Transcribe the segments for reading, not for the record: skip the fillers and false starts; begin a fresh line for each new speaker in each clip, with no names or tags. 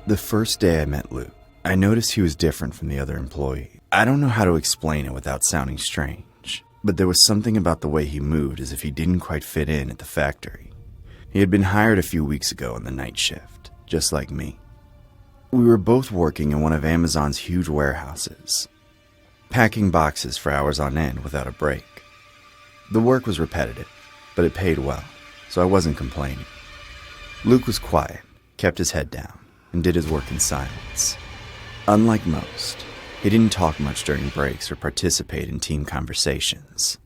The first day I met Luke, I noticed he was different from the other employees. I don't know how to explain it without sounding strange, but there was something about the way he moved as if he didn't quite fit in at the factory. He had been hired a few weeks ago on the night shift, just like me. We were both working in one of Amazon's huge warehouses, packing boxes for hours on end without a break. The work was repetitive, but it paid well, so I wasn't complaining. Luke was quiet, kept his head down, and did his work in silence. Unlike most, he didn't talk much during breaks or participate in team conversations.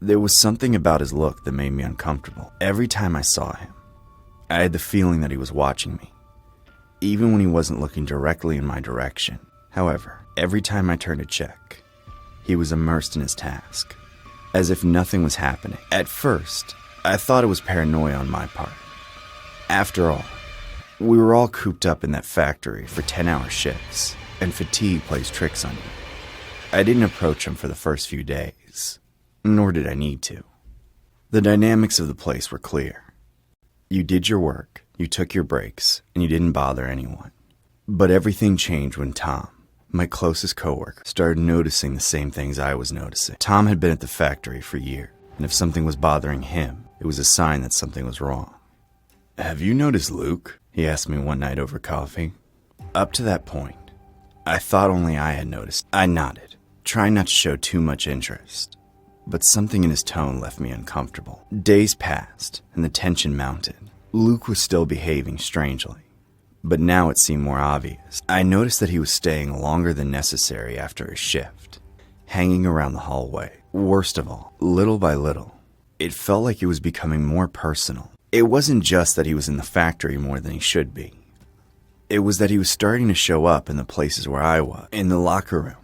There was something about his look that made me uncomfortable. Every time I saw him, I had the feeling that he was watching me, even when he wasn't looking directly in my direction. However, every time I turned to check, he was immersed in his task, as if nothing was happening. At first, I thought it was paranoia on my part. After all, we were all cooped up in that factory for 10-hour shifts, and fatigue plays tricks on you. I didn't approach him for the first few days, nor did I need to. The dynamics of the place were clear. You did your work, you took your breaks, and you didn't bother anyone. But everything changed when Tom, my closest coworker, started noticing the same things I was noticing. Tom had been at the factory for years, and if something was bothering him, it was a sign that something was wrong. "Have you noticed Luke?" he asked me one night over coffee. Up to that point, I thought only I had noticed. I nodded, trying not to show too much interest, but something in his tone left me uncomfortable. Days passed, and the tension mounted. Luke was still behaving strangely, but now it seemed more obvious. I noticed that he was staying longer than necessary after his shift, hanging around the hallway. Worst of all, little by little, it felt like it was becoming more personal. It wasn't just that he was in the factory more than he should be. It was that he was starting to show up in the places where I was, in the locker room,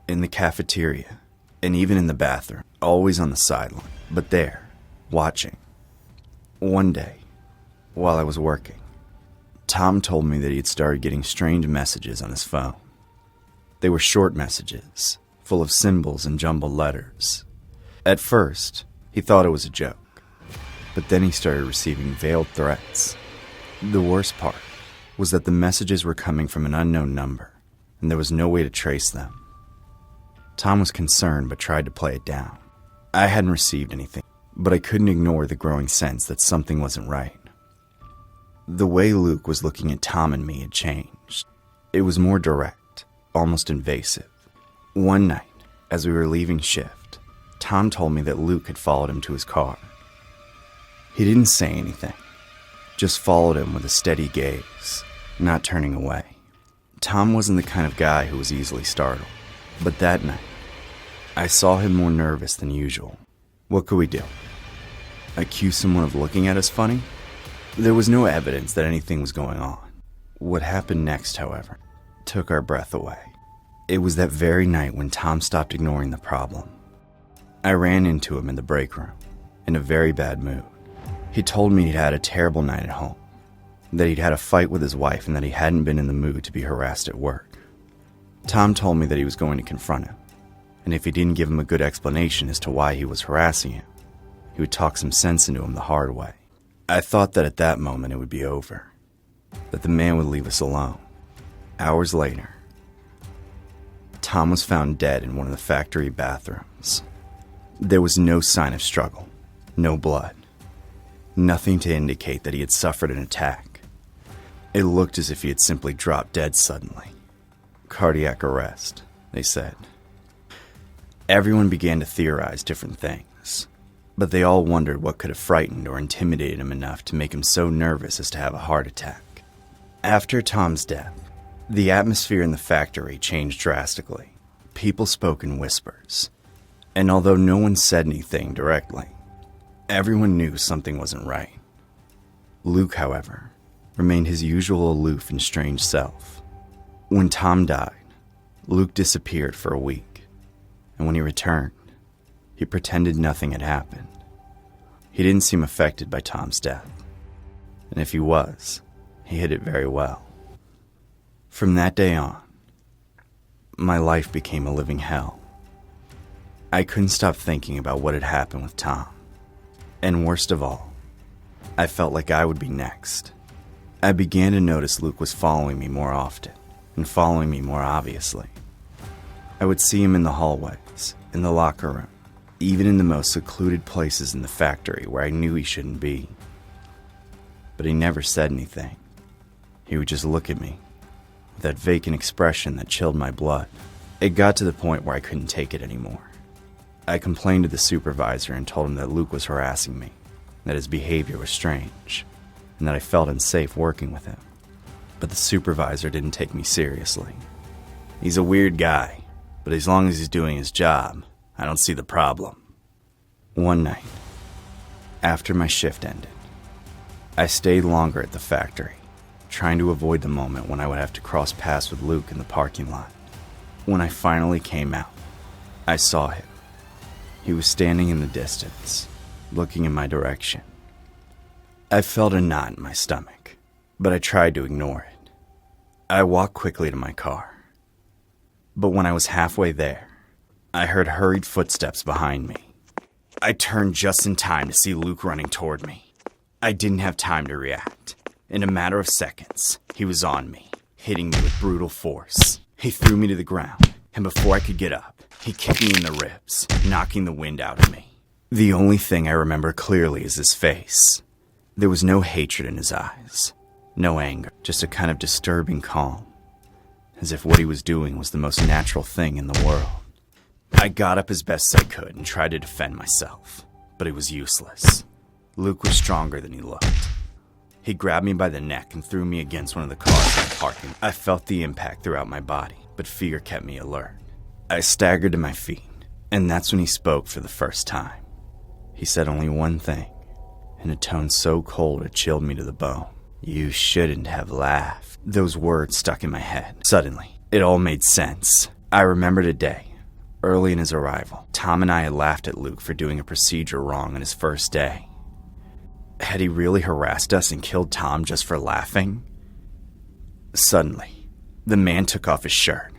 in the cafeteria, and even in the bathroom, always on the sideline, but there, watching. One day, while I was working, Tom told me that he had started getting strange messages on his phone. They were short messages, full of symbols and jumbled letters. At first, he thought it was a joke. But then he started receiving veiled threats. The worst part was that the messages were coming from an unknown number, and there was no way to trace them. Tom was concerned but tried to play it down. I hadn't received anything, but I couldn't ignore the growing sense that something wasn't right. The way Luke was looking at Tom and me had changed. It was more direct, almost invasive. One night, as we were leaving shift, Tom told me that Luke had followed him to his car. He didn't say anything, just followed him with a steady gaze, not turning away. Tom wasn't the kind of guy who was easily startled, but that night, I saw him more nervous than usual. What could we do? Accuse someone of looking at us funny? There was no evidence that anything was going on. What happened next, however, took our breath away. It was that very night when Tom stopped ignoring the problem. I ran into him in the break room, in a very bad mood. He told me he'd had a terrible night at home, that he'd had a fight with his wife, and that he hadn't been in the mood to be harassed at work. Tom told me that he was going to confront him, and if he didn't give him a good explanation as to why he was harassing him, he would talk some sense into him the hard way. I thought that at that moment it would be over, that the man would leave us alone. Hours later, Tom was found dead in one of the factory bathrooms. There was no sign of struggle, no blood. Nothing to indicate that he had suffered an attack. It looked as if he had simply dropped dead suddenly. Cardiac arrest, they said. Everyone began to theorize different things, but they all wondered what could have frightened or intimidated him enough to make him so nervous as to have a heart attack. After Tom's death, the atmosphere in the factory changed drastically. People spoke in whispers, and although no one said anything directly, everyone knew something wasn't right. Luke, however, remained his usual aloof and strange self. When Tom died, Luke disappeared for a week, and when he returned, he pretended nothing had happened. He didn't seem affected by Tom's death, and if he was, he hid it very well. From that day on, my life became a living hell. I couldn't stop thinking about what had happened with Tom. And worst of all, I felt like I would be next. I began to notice Luke was following me more often, and following me more obviously. I would see him in the hallways, in the locker room, even in the most secluded places in the factory where I knew he shouldn't be. But he never said anything. He would just look at me, with that vacant expression that chilled my blood. It got to the point where I couldn't take it anymore. I complained to the supervisor and told him that Luke was harassing me, that his behavior was strange, and that I felt unsafe working with him. But the supervisor didn't take me seriously. He's a weird guy, but as long as he's doing his job, I don't see the problem. One night, after my shift ended, I stayed longer at the factory, trying to avoid the moment when I would have to cross paths with Luke in the parking lot. When I finally came out, I saw him. He was standing in the distance, looking in my direction. I felt a knot in my stomach, but I tried to ignore it. I walked quickly to my car. But when I was halfway there, I heard hurried footsteps behind me. I turned just in time to see Luke running toward me. I didn't have time to react. In a matter of seconds, he was on me, hitting me with brutal force. He threw me to the ground, and before I could get up, he kicked me in the ribs, knocking the wind out of me. The only thing I remember clearly is his face. There was no hatred in his eyes, no anger, just a kind of disturbing calm, as if what he was doing was the most natural thing in the world. I got up as best I could and tried to defend myself, but it was useless. Luke was stronger than he looked. He grabbed me by the neck and threw me against one of the cars in the parking lot. I felt the impact throughout my body, but fear kept me alert. I staggered to my feet, and that's when he spoke for the first time. He said only one thing, in a tone so cold it chilled me to the bone. "You shouldn't have laughed." Those words stuck in my head. Suddenly, it all made sense. I remembered a day, early in his arrival. Tom and I had laughed at Luke for doing a procedure wrong on his first day. Had he really harassed us and killed Tom just for laughing? Suddenly, the man took off his shirt.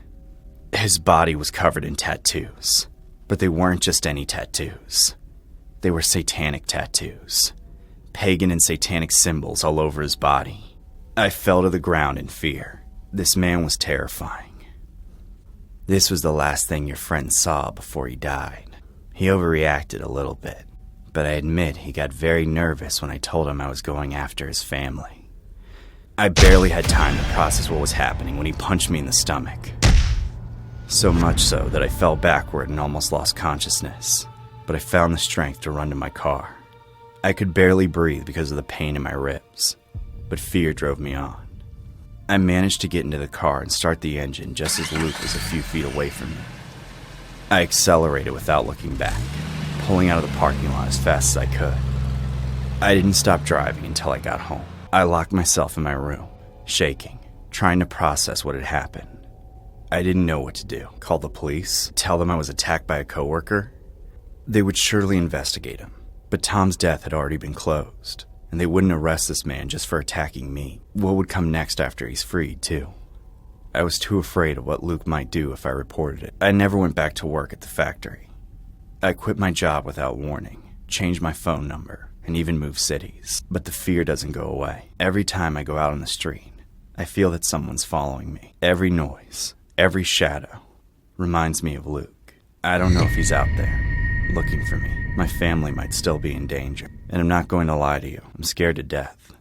His body was covered in tattoos, but they weren't just any tattoos. They were satanic tattoos, pagan and satanic symbols all over his body. I fell to the ground in fear. This man was terrifying. This was the last thing your friend saw before he died. He overreacted a little bit, but I admit he got very nervous when I told him I was going after his family. I barely had time to process what was happening when he punched me in the stomach. So much so that I fell backward and almost lost consciousness, but I found the strength to run to my car. I could barely breathe because of the pain in my ribs, but fear drove me on. I managed to get into the car and start the engine just as Luke was a few feet away from me. I accelerated without looking back, pulling out of the parking lot as fast as I could. I didn't stop driving until I got home. I locked myself in my room, shaking, trying to process what had happened. I didn't know what to do. Call the police? Tell them I was attacked by a coworker? They would surely investigate him, but Tom's death had already been closed, and they wouldn't arrest this man just for attacking me. What would come next after he's freed, too? I was too afraid of what Luke might do if I reported it. I never went back to work at the factory. I quit my job without warning, changed my phone number, and even moved cities. But the fear doesn't go away. Every time I go out on the street, I feel that someone's following me. Every noise, every shadow reminds me of Luke. I don't know if he's out there, looking for me. My family might still be in danger. And I'm not going to lie to you, I'm scared to death.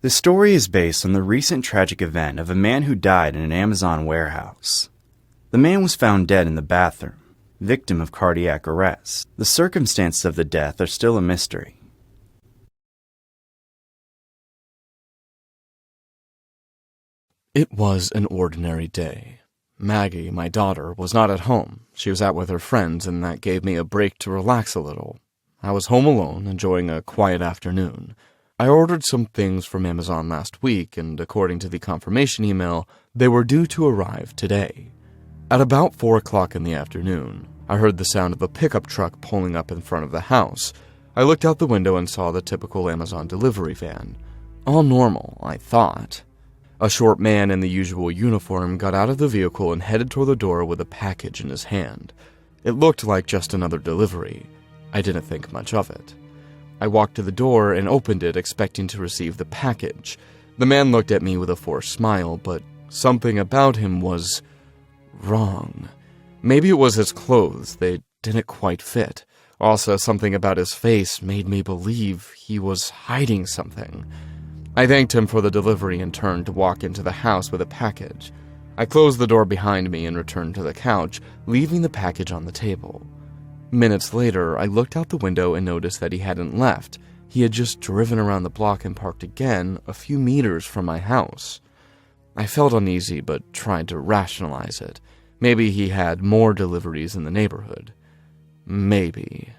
The story is based on the recent tragic event of a man who died in an Amazon warehouse. The man was found dead in the bathroom, victim of cardiac arrest. The circumstances of the death are still a mystery.
It was an ordinary day. Maggie, my daughter, was not at home. She was out with her friends, and that gave me a break to relax a little. I was home alone, enjoying a quiet afternoon. I ordered some things from Amazon last week, and according to the confirmation email, they were due to arrive today. At about 4 o'clock in the afternoon, I heard the sound of a pickup truck pulling up in front of the house. I looked out the window and saw the typical Amazon delivery van. All normal, I thought. A short man in the usual uniform got out of the vehicle and headed toward the door with a package in his hand. It looked like just another delivery. I didn't think much of it. I walked to the door and opened it, expecting to receive the package. The man looked at me with a forced smile, but something about him was wrong. Maybe it was his clothes, they didn't quite fit. Also, something about his face made me believe he was hiding something. I thanked him for the delivery and turned to walk into the house with a package. I closed the door behind me and returned to the couch, leaving the package on the table. Minutes later, I looked out the window and noticed that he hadn't left. He had just driven around the block and parked again a few meters from my house. I felt uneasy but tried to rationalize it. Maybe he had more deliveries in the neighborhood. Maybe.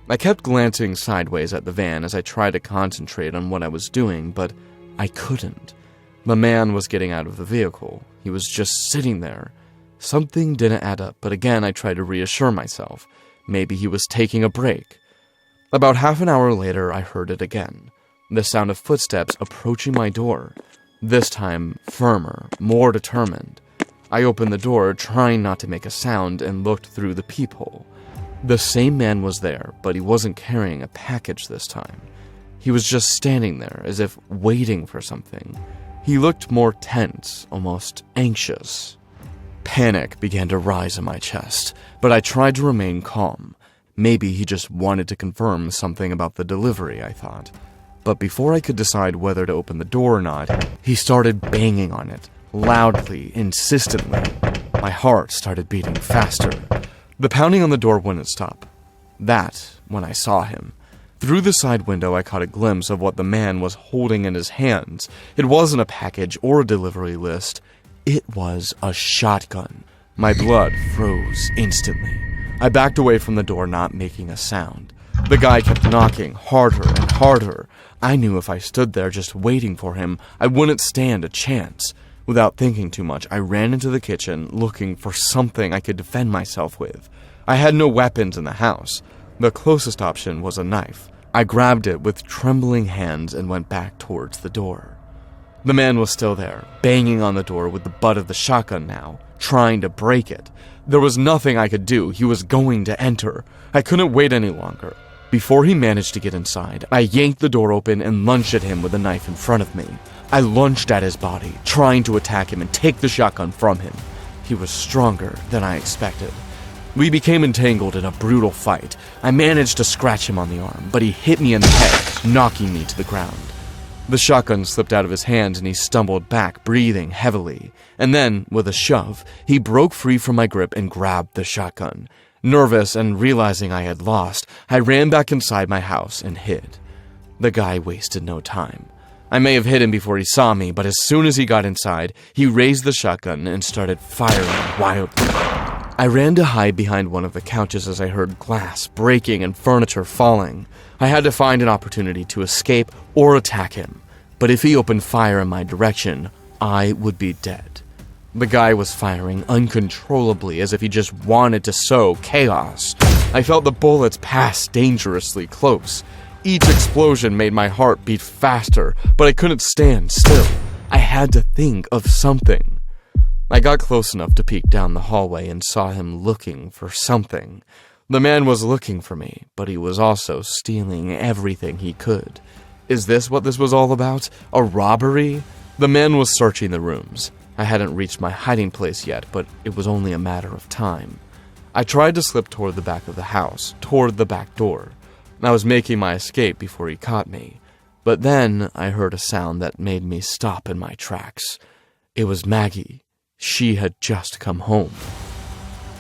I kept glancing sideways at the van as I tried to concentrate on what I was doing, but I couldn't. The man was getting out of the vehicle. He was just sitting there. Something didn't add up, but again I tried to reassure myself. Maybe he was taking a break. About half an hour later, I heard it again. The sound of footsteps approaching my door. This time, firmer, more determined. I opened the door, trying not to make a sound, and looked through the peephole. The same man was there, but he wasn't carrying a package this time. He was just standing there, as if waiting for something. He looked more tense, almost anxious. Panic began to rise in my chest, but I tried to remain calm. Maybe he just wanted to confirm something about the delivery, I thought. But before I could decide whether to open the door or not, he started banging on it, loudly, insistently. My heart started beating faster. The pounding on the door wouldn't stop. That, when I saw him. Through the side window, I caught a glimpse of what the man was holding in his hands. It wasn't a package or a delivery list. It was a shotgun. My blood froze instantly. I backed away from the door, not making a sound. The guy kept knocking harder and harder. I knew if I stood there just waiting for him, I wouldn't stand a chance. Without thinking too much, I ran into the kitchen, looking for something I could defend myself with. I had no weapons in the house. The closest option was a knife. I grabbed it with trembling hands and went back towards the door. The man was still there, banging on the door with the butt of the shotgun now, trying to break it. There was nothing I could do. He was going to enter. I couldn't wait any longer. Before he managed to get inside, I yanked the door open and lunged at him with a knife in front of me. I lunged at his body, trying to attack him and take the shotgun from him. He was stronger than I expected. We became entangled in a brutal fight. I managed to scratch him on the arm, but he hit me in the head, knocking me to the ground. The shotgun slipped out of his hand and he stumbled back, breathing heavily. And then, with a shove, he broke free from my grip and grabbed the shotgun. Nervous and realizing I had lost, I ran back inside my house and hid. The guy wasted no time. I may have hit him before he saw me, but as soon as he got inside, he raised the shotgun and started firing wildly. I ran to hide behind one of the couches as I heard glass breaking and furniture falling. I had to find an opportunity to escape or attack him, but if he opened fire in my direction, I would be dead. The guy was firing uncontrollably as if he just wanted to sow chaos. I felt the bullets pass dangerously close. Each explosion made my heart beat faster, but I couldn't stand still. I had to think of something. I got close enough to peek down the hallway and saw him looking for something. The man was looking for me, but he was also stealing everything he could. Is this what this was all about? A robbery? The man was searching the rooms. I hadn't reached my hiding place yet, but it was only a matter of time. I tried to slip toward the back of the house, toward the back door. I was making my escape before he caught me. But then I heard a sound that made me stop in my tracks. It was Maggie. She had just come home.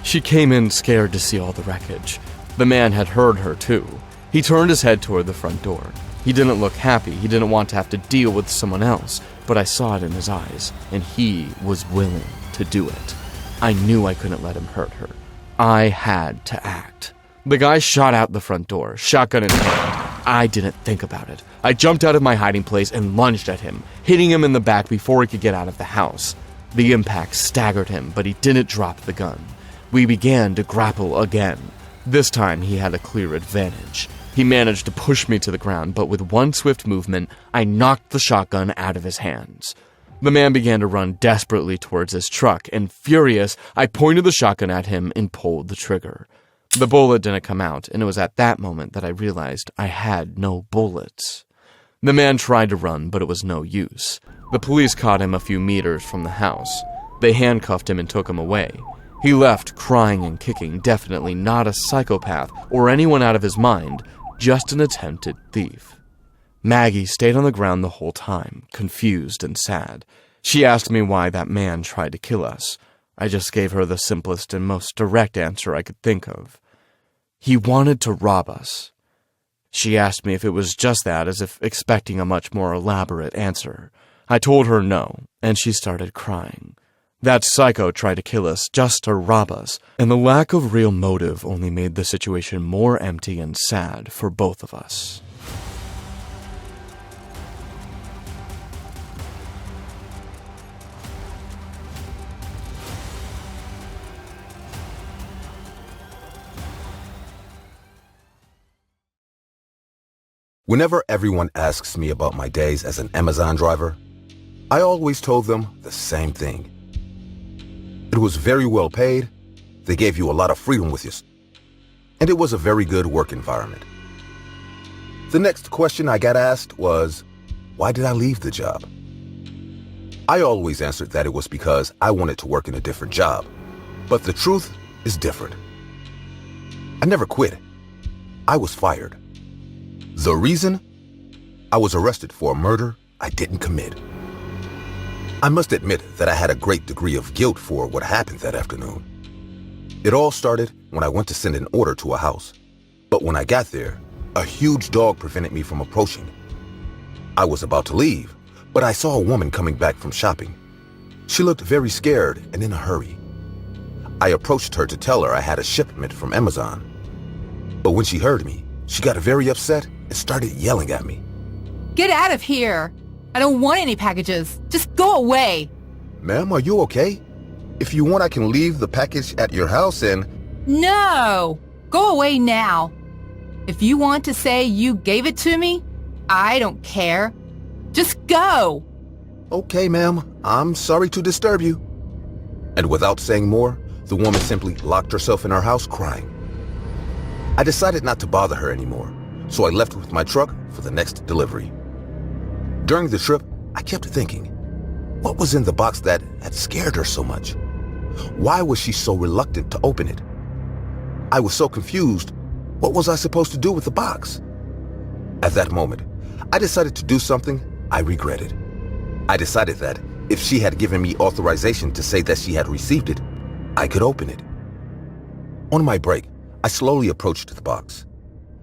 She came in scared to see all the wreckage. The man had heard her too. He turned his head toward the front door. He didn't look happy. He didn't want to have to deal with someone else, but I saw it in his eyes, and he was willing to do it. I knew I couldn't let him hurt her. I had to act. The guy shot out the front door, shotgun in hand. I didn't think about it. I jumped out of my hiding place and lunged at him, hitting him in the back before he could get out of the house. The impact staggered him, but he didn't drop the gun. We began to grapple again. This time he had a clear advantage. He managed to push me to the ground, but with one swift movement, I knocked the shotgun out of his hands. The man began to run desperately towards his truck, and furious, I pointed the shotgun at him and pulled the trigger. The bullet didn't come out, and it was at that moment that I realized I had no bullets. The man tried to run, but it was no use. The police caught him a few meters from the house. They handcuffed him and took him away. He left crying and kicking, definitely not a psychopath or anyone out of his mind, just an attempted thief. Maggie stayed on the ground the whole time, confused and sad. She asked me why that man tried to kill us. I just gave her the simplest and most direct answer I could think of. He wanted to rob us. She asked me if it was just that, as if expecting a much more elaborate answer. I told her no, and she started crying. That psycho tried to kill us just to rob us, and the lack of real motive only made the situation more empty and sad for both of us.
Whenever everyone asks me about my days as an Amazon driver, I always told them the same thing. It was very well paid, they gave you a lot of freedom with your, and it was a very good work environment. The next question I got asked was, why did I leave the job? I always answered that it was because I wanted to work in a different job, but the truth is different. I never quit. I was fired. The reason? I was arrested for a murder I didn't commit. I must admit that I had a great degree of guilt for what happened that afternoon. It all started when I went to send an order to a house. But when I got there, a huge dog prevented me from approaching. I was about to leave, but I saw a woman coming back from shopping. She looked very scared and in a hurry. I approached her to tell her I had a shipment from Amazon. But when she heard me, she got very upset and started yelling at me.
Get out of here! I don't want any packages. Just go away.
Ma'am, are you okay? If you want, I can leave the package at your house and...
No! Go away now. If you want to say you gave it to me, I don't care. Just go!
Okay, ma'am. I'm sorry to disturb you. And without saying more, the woman simply locked herself in her house crying. I decided not to bother her anymore, so I left with my truck for the next delivery. During the trip, I kept thinking, what was in the box that had scared her so much? Why was she so reluctant to open it? I was so confused. What was I supposed to do with the box? At that moment, I decided to do something I regretted. I decided that if she had given me authorization to say that she had received it, I could open it. On my break, I slowly approached the box.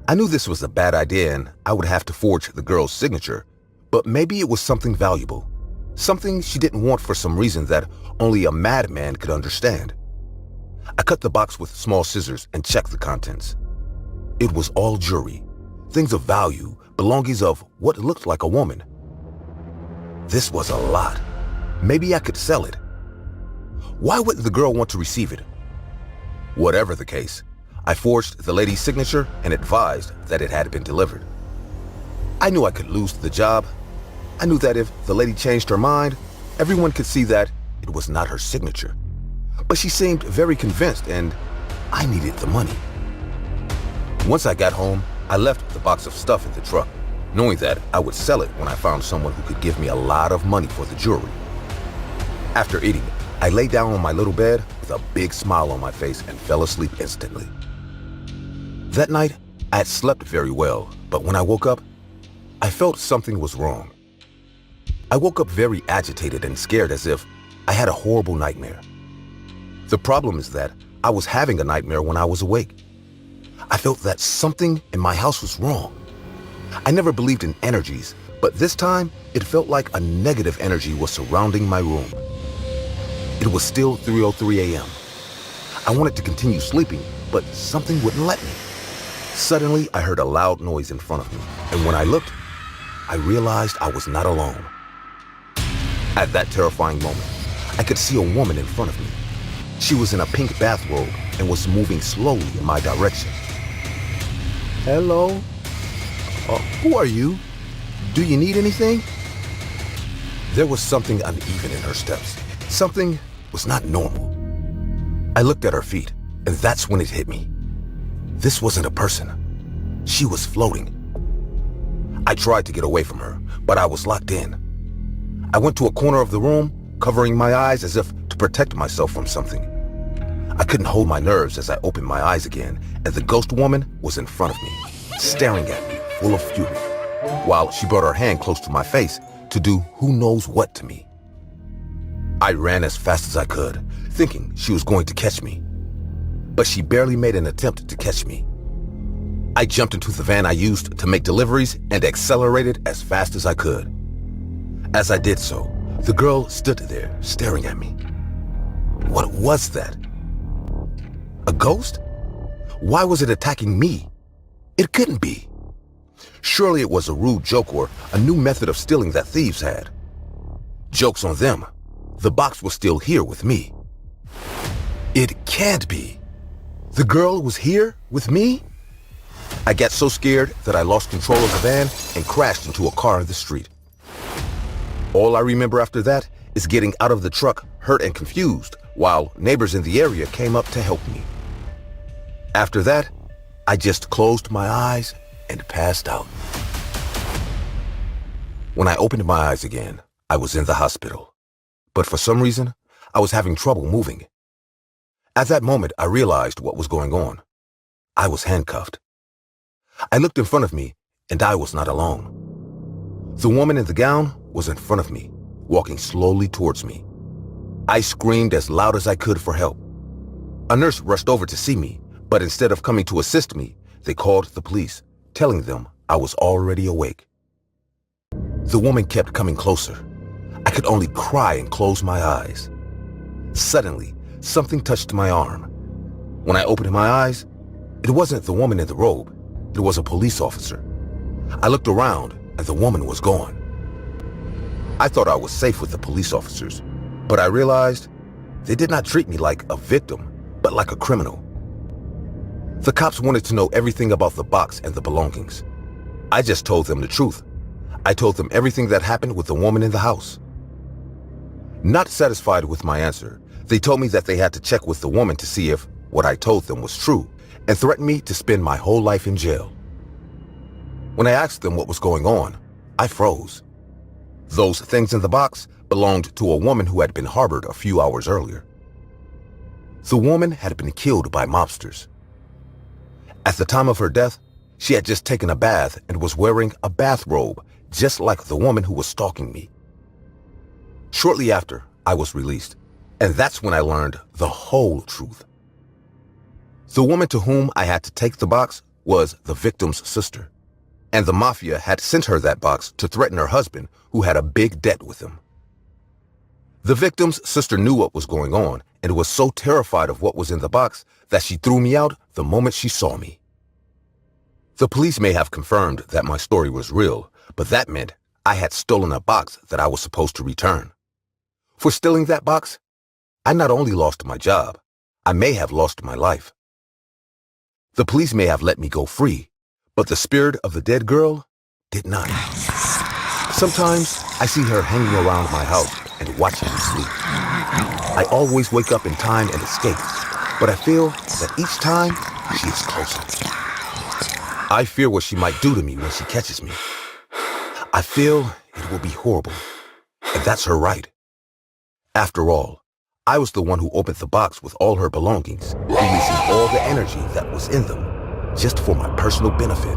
I knew this was a bad idea and I would have to forge the girl's signature, but maybe it was something valuable, something she didn't want for some reason that only a madman could understand. I cut the box with small scissors and checked the contents. It was all jewelry, things of value, belongings of what looked like a woman. This was a lot. Maybe I could sell it. Why wouldn't the girl want to receive it? Whatever the case, I forged the lady's signature and advised that it had been delivered. I knew I could lose the job. I knew that if the lady changed her mind, everyone could see that it was not her signature. But she seemed very convinced and I needed the money. Once I got home, I left the box of stuff in the truck, knowing that I would sell it when I found someone who could give me a lot of money for the jewelry. After eating, I lay down on my little bed with a big smile on my face and fell asleep instantly. That night, I had slept very well, but when I woke up, I felt something was wrong. I woke up very agitated and scared as if I had a horrible nightmare. The problem is that I was having a nightmare when I was awake. I felt that something in my house was wrong. I never believed in energies, but this time it felt like a negative energy was surrounding my room. It was still 3:03 a.m. I wanted to continue sleeping, but something wouldn't let me. Suddenly, I heard a loud noise in front of me, and when I looked, I realized I was not alone. At that terrifying moment, I could see a woman in front of me. She was in a pink bathrobe and was moving slowly in my direction. Hello? Who are you? Do you need anything? There was something uneven in her steps. Something was not normal. I looked at her feet, and that's when it hit me. This wasn't a person. She was floating. I tried to get away from her, but I was locked in. I went to a corner of the room, covering my eyes as if to protect myself from something. I couldn't hold my nerves as I opened my eyes again, and the ghost woman was in front of me, staring at me, full of fury, while she brought her hand close to my face to do who knows what to me. I ran as fast as I could, thinking she was going to catch me. But she barely made an attempt to catch me. I jumped into the van I used to make deliveries and accelerated as fast as I could. As I did so, the girl stood there staring at me. What was that? A ghost? Why was it attacking me? It couldn't be. Surely it was a rude joke or a new method of stealing that thieves had. Joke's on them. The box was still here with me. It can't be. The girl was here with me? I got so scared that I lost control of the van and crashed into a car in the street. All I remember after that is getting out of the truck hurt and confused while neighbors in the area came up to help me. After that, I just closed my eyes and passed out. When I opened my eyes again, I was in the hospital. But for some reason, I was having trouble moving. At that moment, I realized what was going on. I was handcuffed. I looked in front of me, and I was not alone. The woman in the gown was in front of me, walking slowly towards me. I screamed as loud as I could for help. A nurse rushed over to see me, but instead of coming to assist me, they called the police, telling them I was already awake. The woman kept coming closer. I could only cry and close my eyes. Suddenly, something touched my arm. When I opened my eyes, it wasn't the woman in the robe. It was a police officer. I looked around, and the woman was gone. I thought I was safe with the police officers, but I realized they did not treat me like a victim, but like a criminal. The cops wanted to know everything about the box and the belongings. I just told them the truth. I told them everything that happened with the woman in the house. Not satisfied with my answer, they told me that they had to check with the woman to see if what I told them was true, and threatened me to spend my whole life in jail. When I asked them what was going on, I froze. Those things in the box belonged to a woman who had been harbored a few hours earlier. The woman had been killed by mobsters. At the time of her death, she had just taken a bath and was wearing a bathrobe, just like the woman who was stalking me. Shortly after, I was released, and that's when I learned the whole truth. The woman to whom I had to take the box was the victim's sister, and the mafia had sent her that box to threaten her husband, who had a big debt with him. The victim's sister knew what was going on and was so terrified of what was in the box that she threw me out the moment she saw me. The police may have confirmed that my story was real, but that meant I had stolen a box that I was supposed to return. For stealing that box, I not only lost my job, I may have lost my life. The police may have let me go free, but the spirit of the dead girl did not. Sometimes I see her hanging around my house and watching me sleep. I always wake up in time and escape, but I feel that each time she is closer. I fear what she might do to me when she catches me. I feel it will be horrible, and that's her right. After all, I was the one who opened the box with all her belongings, releasing all the energy that was in them, just for my personal benefit.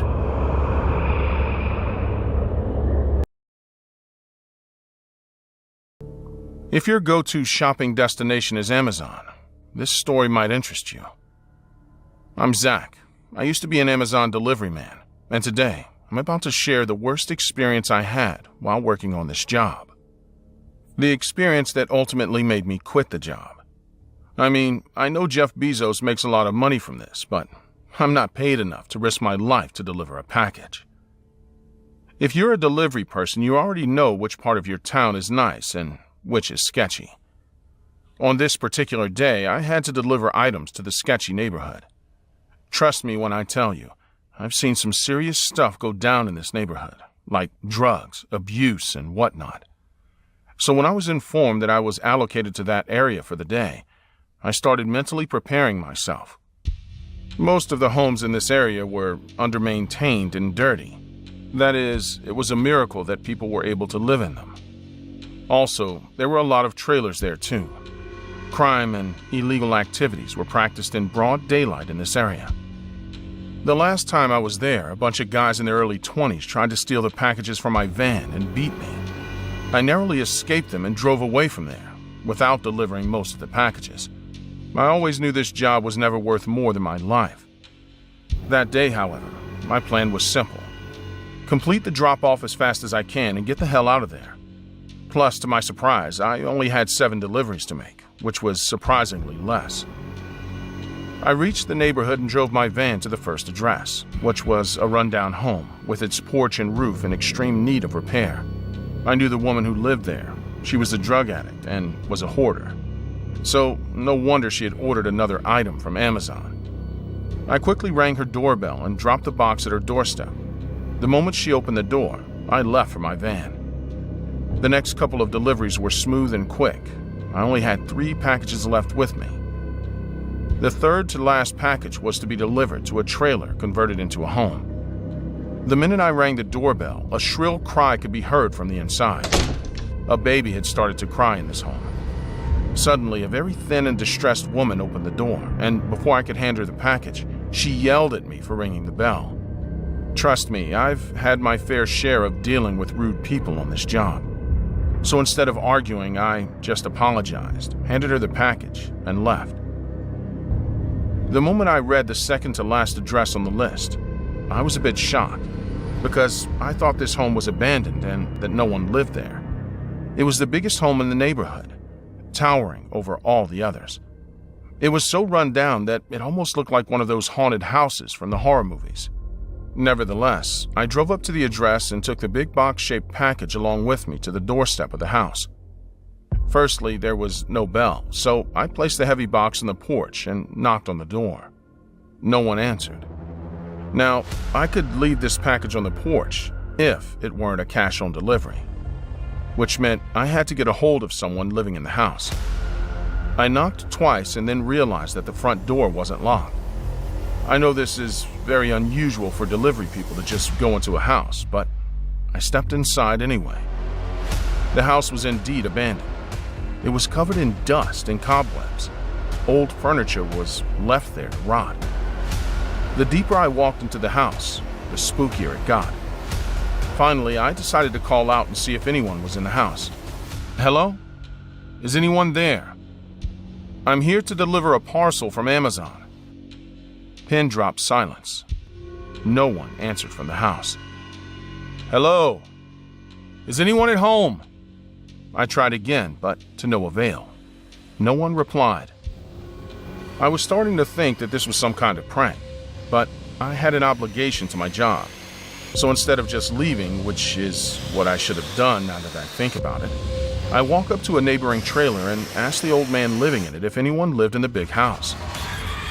If your go-to shopping destination is Amazon, this story might interest you. I'm Zach. I used to be an Amazon delivery man, and today I'm about to share the worst experience I had while working on this job. The experience that ultimately made me quit the job. I mean, I know Jeff Bezos makes a lot of money from this, but I'm not paid enough to risk my life to deliver a package. If you're a delivery person, you already know which part of your town is nice and which is sketchy. On this particular day, I had to deliver items to the sketchy neighborhood. Trust me when I tell you, I've seen some serious stuff go down in this neighborhood, like drugs, abuse, and whatnot. So when I was informed that I was allocated to that area for the day, I started mentally preparing myself. Most of the homes in this area were under-maintained and dirty. That is, it was a miracle that people were able to live in them. Also, there were a lot of trailers there too. Crime and illegal activities were practiced in broad daylight in this area. The last time I was there, a bunch of guys in their early 20s tried to steal the packages from my van and beat me. I narrowly escaped them and drove away from there, without delivering most of the packages. I always knew this job was never worth more than my life. That day, however, my plan was simple. Complete the drop-off as fast as I can and get the hell out of there. Plus, to my surprise, I only had 7 deliveries to make, which was surprisingly less. I reached the neighborhood and drove my van to the first address, which was a rundown home with its porch and roof in extreme need of repair. I knew the woman who lived there. She was a drug addict and was a hoarder. So, no wonder she had ordered another item from Amazon. I quickly rang her doorbell and dropped the box at her doorstep. The moment she opened the door, I left for my van. The next couple of deliveries were smooth and quick. I only had 3 packages left with me. The third to last package was to be delivered to a trailer converted into a home. The minute I rang the doorbell, a shrill cry could be heard from the inside. A baby had started to cry in this home. Suddenly, a very thin and distressed woman opened the door, and before I could hand her the package, she yelled at me for ringing the bell. Trust me, I've had my fair share of dealing with rude people on this job. So instead of arguing, I just apologized, handed her the package, and left. The moment I read the second to last address on the list, I was a bit shocked, because I thought this home was abandoned and that no one lived there. It was the biggest home in the neighborhood, towering over all the others. It was so run down that it almost looked like one of those haunted houses from the horror movies. Nevertheless, I drove up to the address and took the big box-shaped package along with me to the doorstep of the house. Firstly, there was no bell, so I placed the heavy box on the porch and knocked on the door. No one answered. Now, I could leave this package on the porch if it weren't a cash-on delivery, which meant I had to get a hold of someone living in the house. I knocked twice and then realized that the front door wasn't locked. I know this is very unusual for delivery people to just go into a house, but I stepped inside anyway. The house was indeed abandoned. It was covered in dust and cobwebs. Old furniture was left there to rot. The deeper I walked into the house, the spookier it got. Finally, I decided to call out and see if anyone was in the house. Hello? Is anyone there? I'm here to deliver a parcel from Amazon. Pin dropped silence. No one answered from the house. Hello? Is anyone at home? I tried again, but to no avail. No one replied. I was starting to think that this was some kind of prank, but I had an obligation to my job. So instead of just leaving, which is what I should have done now that I think about it, I walked up to a neighboring trailer and asked the old man living in it if anyone lived in the big house.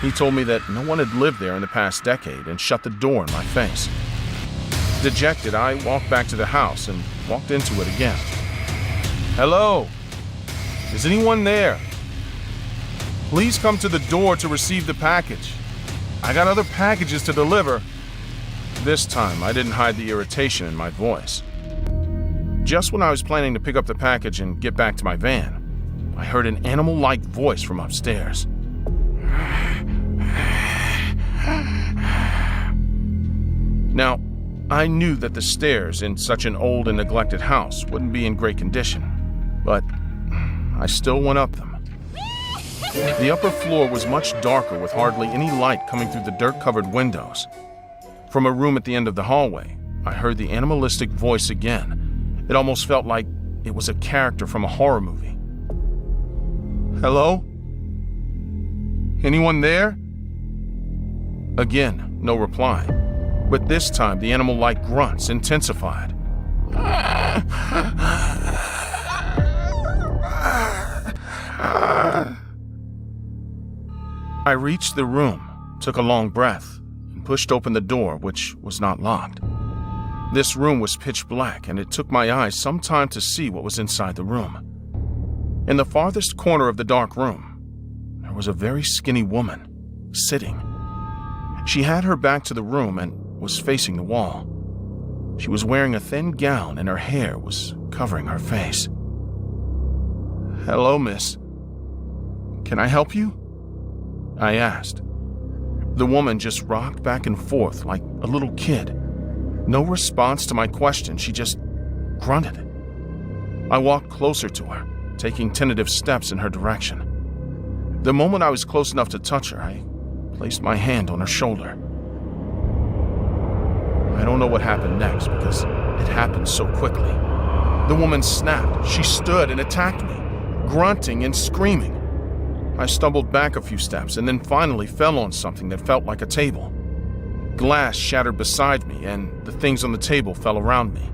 He told me that no one had lived there in the past decade and shut the door in my face. Dejected, I walked back to the house and walked into it again. Hello? Is anyone there? Please come to the door to receive the package. I got other packages to deliver. This time, I didn't hide the irritation in my voice. Just when I was planning to pick up the package and get back to my van, I heard an animal-like voice from upstairs. Now, I knew that the stairs in such an old and neglected house wouldn't be in great condition, but I still went up them. The upper floor was much darker with hardly any light coming through the dirt-covered windows. From a room at the end of the hallway, I heard the animalistic voice again. It almost felt like it was a character from a horror movie. Hello? Anyone there? Again, no reply. But this time, the animal-like grunts intensified. I reached the room, took a long breath, and pushed open the door, which was not locked. This room was pitch black, and it took my eyes some time to see what was inside the room. In the farthest corner of the dark room, there was a very skinny woman, sitting. She had her back to the room and was facing the wall. She was wearing a thin gown and her hair was covering her face. "Hello, miss. Can I help you?" I asked. The woman just rocked back and forth like a little kid. No response to my question, she just grunted. I walked closer to her, taking tentative steps in her direction. The moment I was close enough to touch her, I placed my hand on her shoulder. I don't know what happened next because it happened so quickly. The woman snapped. She stood and attacked me, grunting and screaming. I stumbled back a few steps and then finally fell on something that felt like a table. Glass shattered beside me and the things on the table fell around me.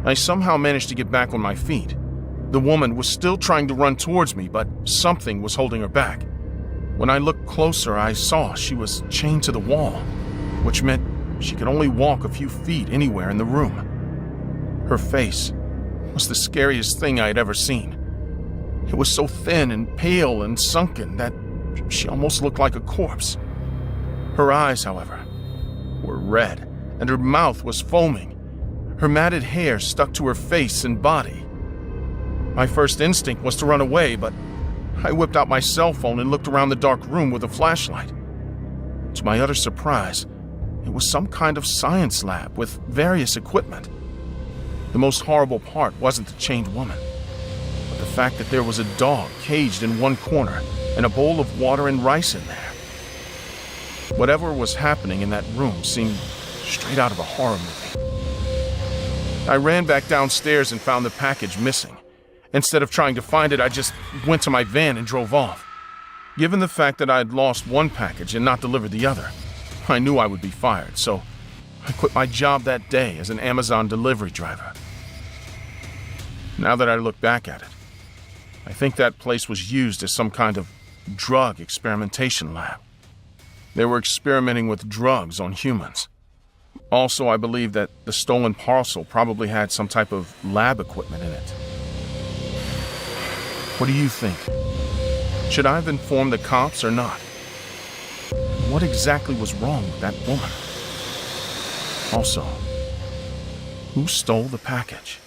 I somehow managed to get back on my feet. The woman was still trying to run towards me, but something was holding her back. When I looked closer, I saw she was chained to the wall, which meant she could only walk a few feet anywhere in the room. Her face was the scariest thing I had ever seen. It was so thin and pale and sunken that she almost looked like a corpse. Her eyes, however, were red, and her mouth was foaming. Her matted hair stuck to her face and body. My first instinct was to run away, but I whipped out my cell phone and looked around the dark room with a flashlight. To my utter surprise, it was some kind of science lab with various equipment. The most horrible part wasn't the chained woman, but the fact that there was a dog caged in one corner and a bowl of water and rice in there. Whatever was happening in that room seemed straight out of a horror movie. I ran back downstairs and found the package missing. Instead of trying to find it, I just went to my van and drove off. Given the fact that I had lost one package and not delivered the other, I knew I would be fired, so I quit my job that day as an Amazon delivery driver. Now that I look back at it, I think that place was used as some kind of drug experimentation lab. They were experimenting with drugs on humans. Also, I believe that the stolen parcel probably had some type of lab equipment in it. What do you think? Should I have informed the cops or not? What exactly was wrong with that woman? Also, who stole the package?